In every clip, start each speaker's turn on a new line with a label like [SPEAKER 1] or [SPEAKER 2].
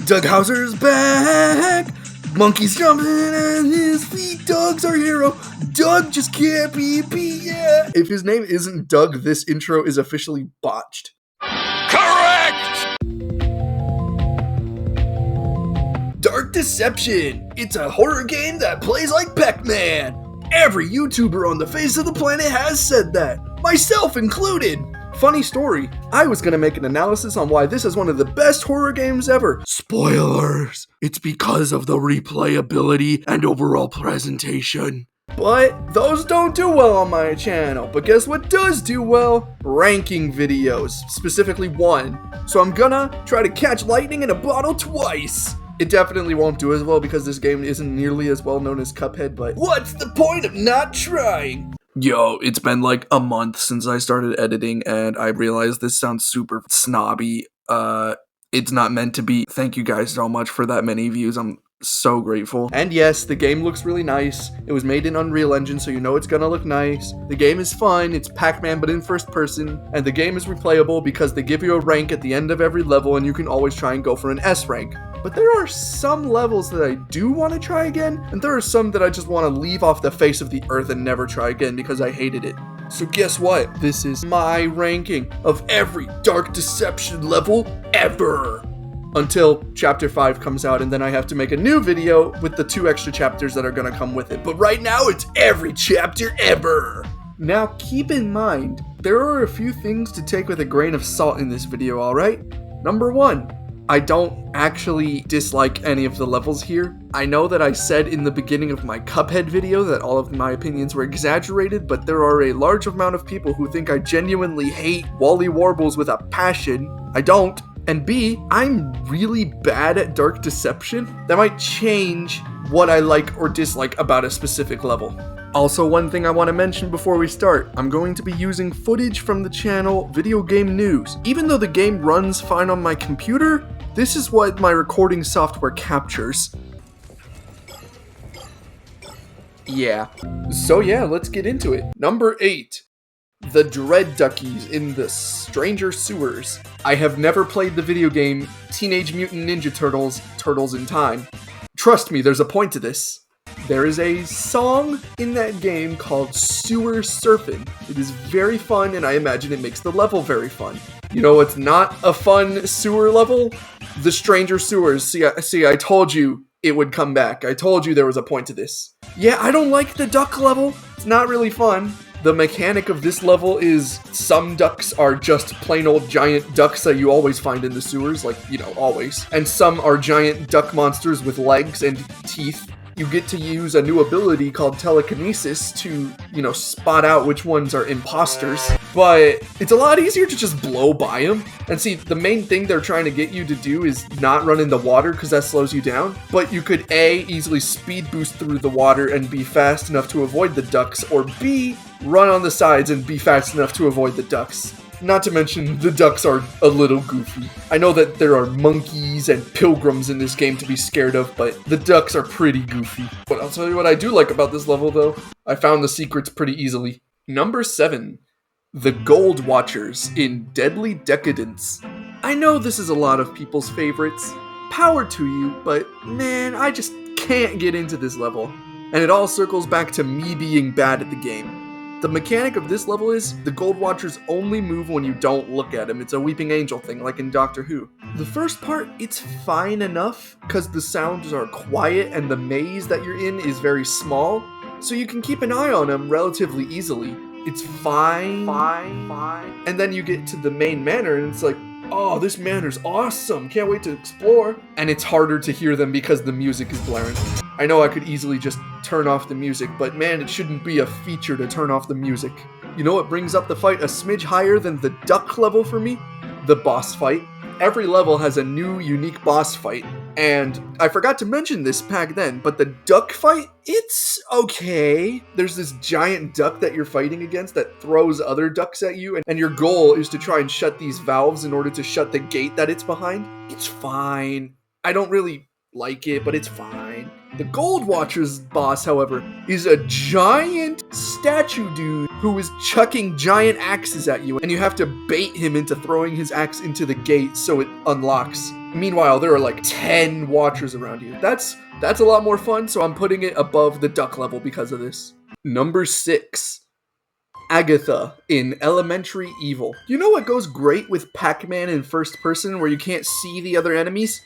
[SPEAKER 1] Doug Hauser's back! Monkeys jumping at his feet, Doug's our hero! Doug just can't be beat, yeah! If his name isn't Doug, this intro is officially botched.
[SPEAKER 2] Correct!
[SPEAKER 1] Dark Deception! It's a horror game that plays like Pac-Man! Every YouTuber on the face of the planet has said that, myself included! Funny story, I was gonna make an analysis on why this is one of the best horror games ever. Spoilers! It's because of the replayability and overall presentation. But those don't do well on my channel. But guess what does do well? Ranking videos, specifically one. So I'm gonna try to catch lightning in a bottle twice. It definitely won't do as well because this game isn't nearly as well known as Cuphead, but what's the point of not trying? Yo, it's been like a month since I started editing and I realized this sounds super snobby. It's not meant to be. Thank you guys so much for that many views. I'm so grateful. And yes, the game looks really nice. It was made in Unreal Engine, so you know it's gonna look nice. The game is fun. It's Pac-Man, but in first person. And the game is replayable because they give you a rank at the end of every level and you can always try and go for an S rank. But there are some levels that I do want to try again, and there are some that I just want to leave off the face of the earth and never try again because I hated it. So guess what? This is my ranking of every Dark Deception level ever. Until Chapter 5 comes out, and then I have to make a new video with the 2 extra chapters that are going to come with it. But right now, it's every chapter ever. Now, keep in mind, there are a few things to take with a grain of salt in this video, alright? Number 1. I don't actually dislike any of the levels here. I know that I said in the beginning of my Cuphead video that all of my opinions were exaggerated, but there are a large amount of people who think I genuinely hate Wally Warbles with a passion. I don't. And B, I'm really bad at Dark Deception. That might change what I like or dislike about a specific level. Also, one thing I want to mention before we start, I'm going to be using footage from the channel Video Game News. Even though the game runs fine on my computer, this is what my recording software captures. Yeah. So yeah, let's get into it. Number 8. The Dread Duckies in the Stranger Sewers. I have never played the video game Teenage Mutant Ninja Turtles, Turtles in Time. Trust me, there's a point to this. There is a song in that game called Sewer Surfin'. It is very fun, and I imagine it makes the level very fun. You know what's not a fun sewer level? The Stranger Sewers. See, I told you it would come back. I told you there was a point to this. Yeah, I don't like the duck level. It's not really fun. The mechanic of this level is some ducks are just plain old giant ducks that you always find in the sewers, like, you know, always. And some are giant duck monsters with legs and teeth. You get to use a new ability called telekinesis to, you know, spot out which ones are imposters. But it's a lot easier to just blow by them. And see, the main thing they're trying to get you to do is not run in the water because that slows you down. But you could A, easily speed boost through the water and be fast enough to avoid the ducks, or B, run on the sides and be fast enough to avoid the ducks. Not to mention, the ducks are a little goofy. I know that there are monkeys and pilgrims in this game to be scared of, but the ducks are pretty goofy. But I'll tell you what I do like about this level, though. I found the secrets pretty easily. Number 7. The Gold Watchers in Deadly Decadence. I know this is a lot of people's favorites. Power to you, but man, I just can't get into this level. And it all circles back to me being bad at the game. The mechanic of this level is the Gold Watchers only move when you don't look at them. It's a weeping angel thing, like in Doctor Who. The first part, it's fine enough, because the sounds are quiet and the maze that you're in is very small, so you can keep an eye on them relatively easily. It's fine. And then you get to the main manor and it's like, oh, this manor's awesome, can't wait to explore. And it's harder to hear them because the music is blaring. I know I could easily just turn off the music, but man, it shouldn't be a feature to turn off the music. You know what brings up the fight a smidge higher than the duck level for me? The boss fight. Every level has a new, unique boss fight. And I forgot to mention this back then, but the duck fight, it's okay. There's this giant duck that you're fighting against that throws other ducks at you, and your goal is to try and shut these valves in order to shut the gate that it's behind. It's fine. I don't really like it, but it's fine. The Gold Watcher's boss, however, is a giant statue dude who is chucking giant axes at you, and you have to bait him into throwing his axe into the gate so it unlocks. Meanwhile, there are like 10 watchers around you. That's a lot more fun, so I'm putting it above the duck level because of this. Number 6. Agatha in Elementary Evil. You know what goes great with Pac-Man in first person where you can't see the other enemies?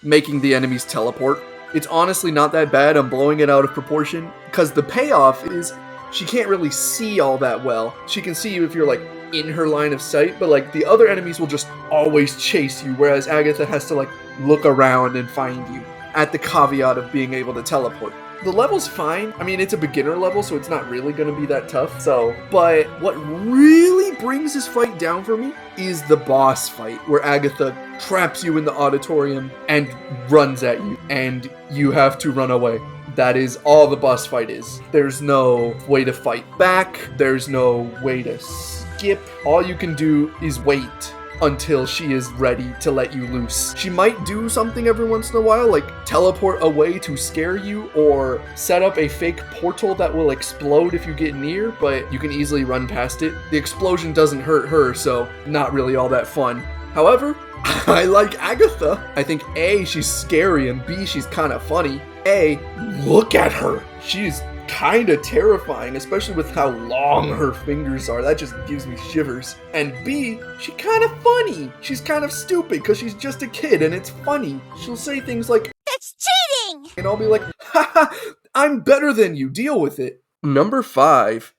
[SPEAKER 1] Making the enemies teleport. It's honestly not that bad. I'm blowing it out of proportion because the payoff is she can't really see all that well. She can see you if you're like in her line of sight, but like the other enemies will just always chase you, whereas Agatha has to like look around and find you, at the caveat of being able to teleport. The level's fine. I mean, it's a beginner level, so it's not really going to be that tough. But what really brings this fight down for me is the boss fight, where Agatha traps you in the auditorium and runs at you, and you have to run away. That is all the boss fight is. There's no way to fight back. There's no way to skip. All you can do is wait until she is ready to let you loose. She might do something every once in a while, like teleport away to scare you, or set up a fake portal that will explode if you get near, but you can easily run past it. The explosion doesn't hurt her, so not really all that fun. However, I like Agatha. I think A, she's scary, and B, she's kind of funny. A, look at her. She's kind of terrifying, especially with how long her fingers are. That just gives me shivers. And B, she's kind of funny. She's kind of stupid because she's just a kid and it's funny. She'll say things like, "That's cheating!" And I'll be like, haha, I'm better than you. Deal with it. Number 5.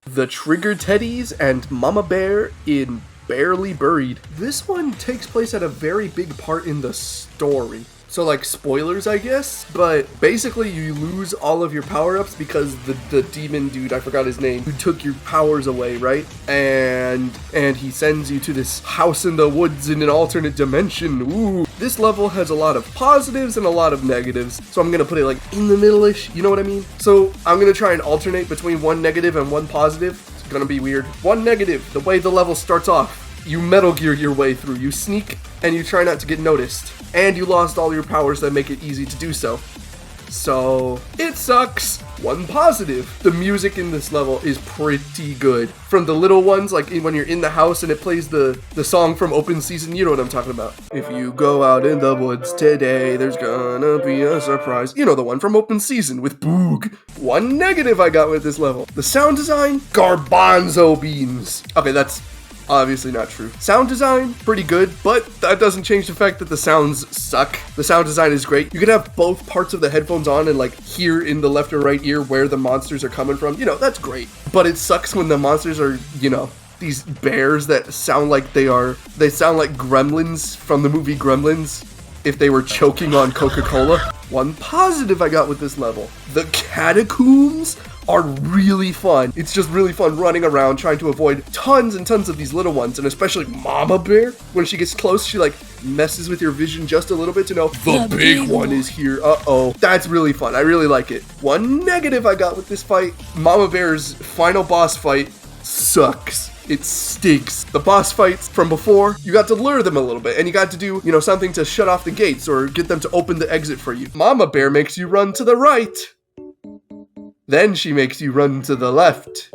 [SPEAKER 1] The Trigger Teddies and Mama Bear in Barely Buried. This one takes place at a very big part in the story. So like spoilers, I guess, but basically you lose all of your power-ups because the demon dude, I forgot his name, who took your powers away, right? And he sends you to this house in the woods in an alternate dimension. Ooh. This level has a lot of positives and a lot of negatives, so I'm gonna put it like in the middle-ish, you know what I mean? So I'm gonna try and alternate between one negative and one positive. It's gonna be weird. One negative, the way the level starts off. You Metal Gear your way through. You sneak and you try not to get noticed. And you lost all your powers that make it easy to do so. So, it sucks. One positive. The music in this level is pretty good. From the little ones, like when you're in the house and it plays the song from Open Season, you know what I'm talking about. If you go out in the woods today, there's gonna be a surprise. You know the one from Open Season with Boog. One negative I got with this level. The sound design, garbanzo beans. Okay, that's obviously not true. Sound design, pretty good, but that doesn't change the fact that the sounds suck. The sound design is great. You can have both parts of the headphones on and like hear in the left or right ear where the monsters are coming from. You know, that's great. But it sucks when the monsters are, you know, these bears that sound like they sound like gremlins from the movie Gremlins if they were choking on Coca-Cola. One positive I got with this level. The Catacombs are really fun. It's just really fun running around trying to avoid tons and tons of these little ones, and especially Mama Bear. When she gets close, she like messes with your vision just a little bit to know the big one is here. Uh-oh. That's really fun. I really like it. One negative I got with this fight, Mama Bear's final boss fight sucks. It stinks. The boss fights from before, you got to lure them a little bit, and you got to do, you know, something to shut off the gates or get them to open the exit for you. Mama Bear makes you run to the right. Then she makes you run to the left.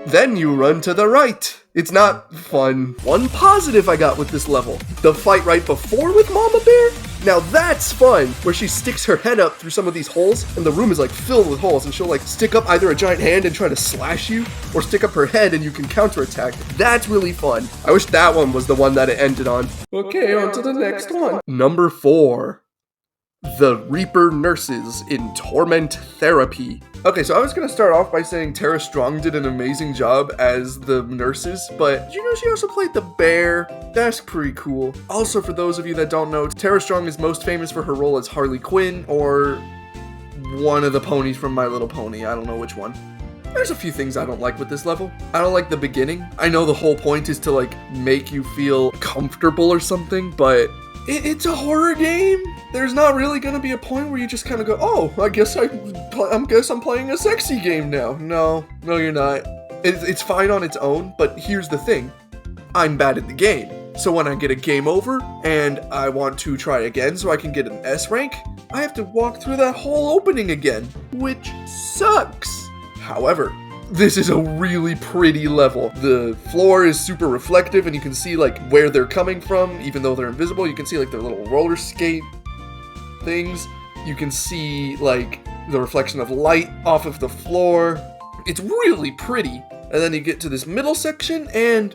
[SPEAKER 1] Then you run to the right. It's not fun. One positive I got with this level. The fight right before with Mama Bear? Now that's fun, where she sticks her head up through some of these holes, and the room is like filled with holes, and she'll like stick up either a giant hand and try to slash you, or stick up her head and you can counterattack. That's really fun. I wish that one was the one that it ended on. Okay, on to the next one. Number 4. The Reaper Nurses in Torment Therapy. Okay, so I was gonna start off by saying Tara Strong did an amazing job as the nurses, but did you know she also played the bear? That's pretty cool. Also, for those of you that don't know, Tara Strong is most famous for her role as Harley Quinn, or one of the ponies from My Little Pony. I don't know which one. There's a few things I don't like with this level. I don't like the beginning. I know the whole point is to like make you feel comfortable or something, but it's a horror game. There's not really gonna be a point where you just kind of go, oh, I guess I'm playing a sexy game now. No, you're not. It's fine on its own, but here's the thing. I'm bad at the game. So when I get a game over and I want to try again so I can get an S rank, I have to walk through that whole opening again, which sucks. However, This is a really pretty level. The floor is super reflective and you can see like where they're coming from, even though they're invisible. You can see like their little roller skate things. You can see like the reflection of light off of the floor. It's really pretty. And then you get to this middle section and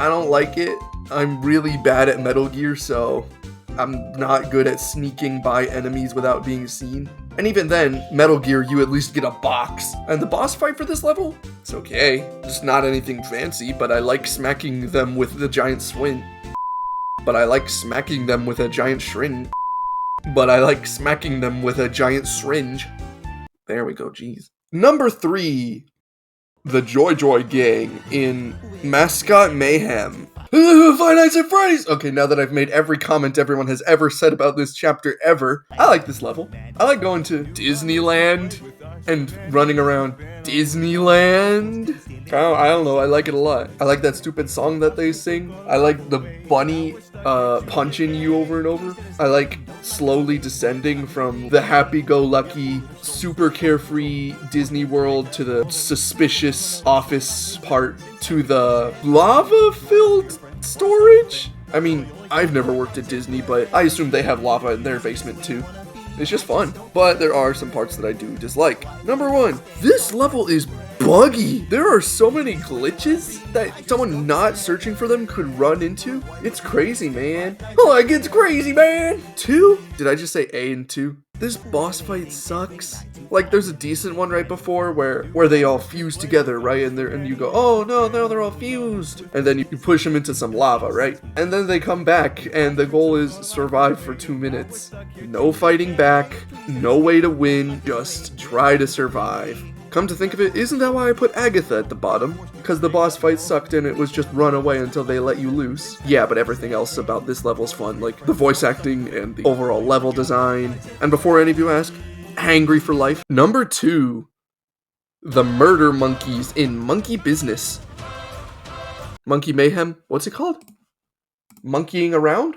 [SPEAKER 1] I don't like it. I'm really bad at Metal Gear, so I'm not good at sneaking by enemies without being seen. And even then, Metal Gear, you at least get a box. And the boss fight for this level? It's okay. Just not anything fancy, but I like smacking them with the giant swing. But I like smacking them with a giant syringe. But I like smacking them with a giant syringe. There we go, jeez. Number 3. The Joy Joy Gang in Mascot Mayhem. Five Nights at Freddy's! Okay, now that I've made every comment everyone has ever said about this chapter ever, I like this level. I like going to Disneyland and running around Disneyland. I don't know, I like it a lot. I like that stupid song that they sing. I like the bunny punching you over and over. I like slowly descending from the happy-go-lucky, super carefree Disney World to the suspicious office part to the lava-filled storage. I mean, I've never worked at Disney, but I assume they have lava in their basement too. It's just fun, but there are some parts that I do dislike. Number 1, this level is buggy. There are so many glitches that someone not searching for them could run into. It's crazy, man. Like, it's crazy, man. 2? Did I just say A and 2? This boss fight sucks. Like, there's a decent one right before where they all fuse together, right? And you go, oh no, they're all fused. And then you push them into some lava, right? And then they come back, and the goal is survive for 2 minutes. No fighting back, no way to win, just try to survive. Come to think of it, isn't that why I put Agatha at the bottom? Because the boss fight sucked and it was just run away until they let you loose. Yeah, but everything else about this level's fun, like the voice acting and the overall level design. And before any of you ask, hangry for life. Number 2, the murder monkeys in Monkey Business. Monkey Mayhem, what's it called? Monkeying around?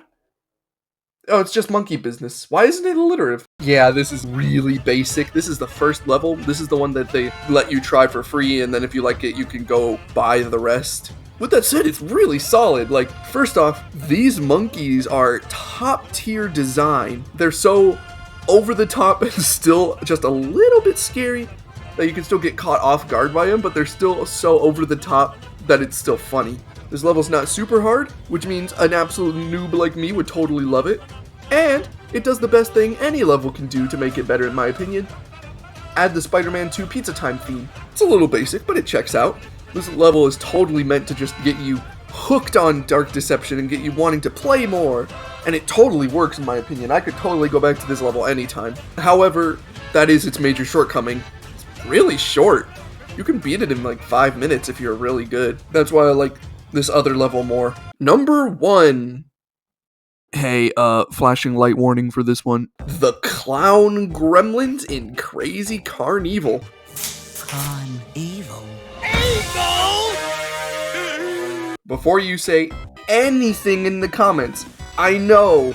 [SPEAKER 1] Oh, it's just Monkey Business. Why isn't it alliterative? Yeah, this is really basic. This is the first level. This is the one that they let you try for free, and then if you like it, you can go buy the rest. With that said, it's really solid. Like, first off, these monkeys are top tier design. They're so over the top and still just a little bit scary that you can still get caught off guard by them, but they're still so over the top that it's still funny. This level's not super hard, which means an absolute noob like me would totally love it. And it does the best thing any level can do to make it better in my opinion. Add the Spider-Man 2 Pizza Time theme. It's a little basic, but it checks out. This level is totally meant to just get you hooked on Dark Deception and get you wanting to play more. And it totally works in my opinion. I could totally go back to this level anytime. However, that is its major shortcoming. It's really short. You can beat it in like 5 minutes if you're really good. That's why I like this other level more. Number 1. Hey, flashing light warning for this one. The Clown Gremlins in Crazy Carnival.
[SPEAKER 2] Evil.
[SPEAKER 1] Before you say anything in the comments, I know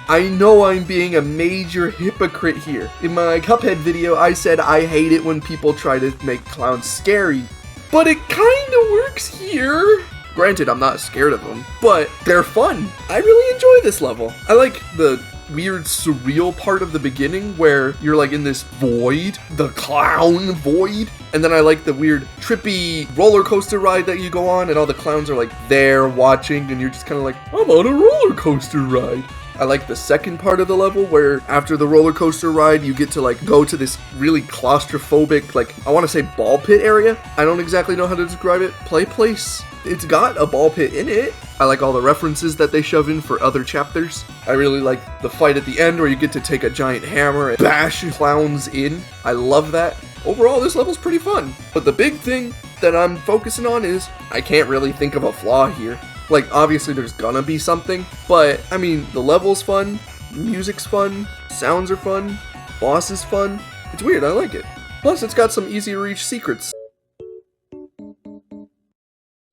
[SPEAKER 1] I'm being a major hypocrite here. In my Cuphead video, I said I hate it when people try to make clowns scary. But it kinda works here. Granted, I'm not scared of them, but they're fun. I really enjoy this level. I like the weird surreal part of the beginning where you're like in this void, the clown void. And then I like the weird trippy roller coaster ride that you go on and all the clowns are like there watching and you're just kind of like, I'm on a roller coaster ride. I like the second part of the level where after the roller coaster ride, you get to like go to this really claustrophobic, like I want to say ball pit area. I don't exactly know how to describe it. Play place. It's got a ball pit in it. I like all the references that they shove in for other chapters. I really like the fight at the end where you get to take a giant hammer and bash clowns in. I love that. Overall, this level's pretty fun. But the big thing that I'm focusing on is I can't really think of a flaw here. Like, obviously there's gonna be something, but I mean, the level's fun, music's fun, sounds are fun, boss is fun. It's weird, I like it. Plus, it's got some easy to reach secrets.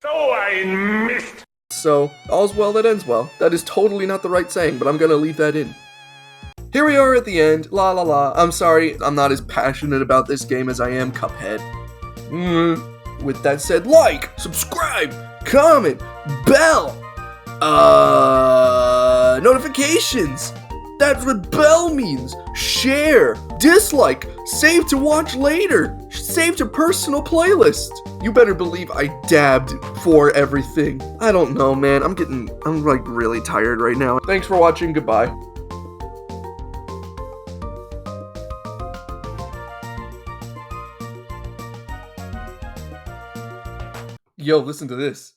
[SPEAKER 2] So I missed.
[SPEAKER 1] so all's well that ends well. That is totally not the right saying, but I'm gonna leave that in. Here we are at the end, la la la. I'm sorry, I'm not as passionate about this game as I am Cuphead. With that said, like, subscribe, comment, bell, notifications. That's what bell means. Share, dislike, save to watch later, save to personal playlist. You better believe I dabbed for everything. I don't know, man. I'm like really tired right now. Thanks for watching. Goodbye. Yo, listen to this.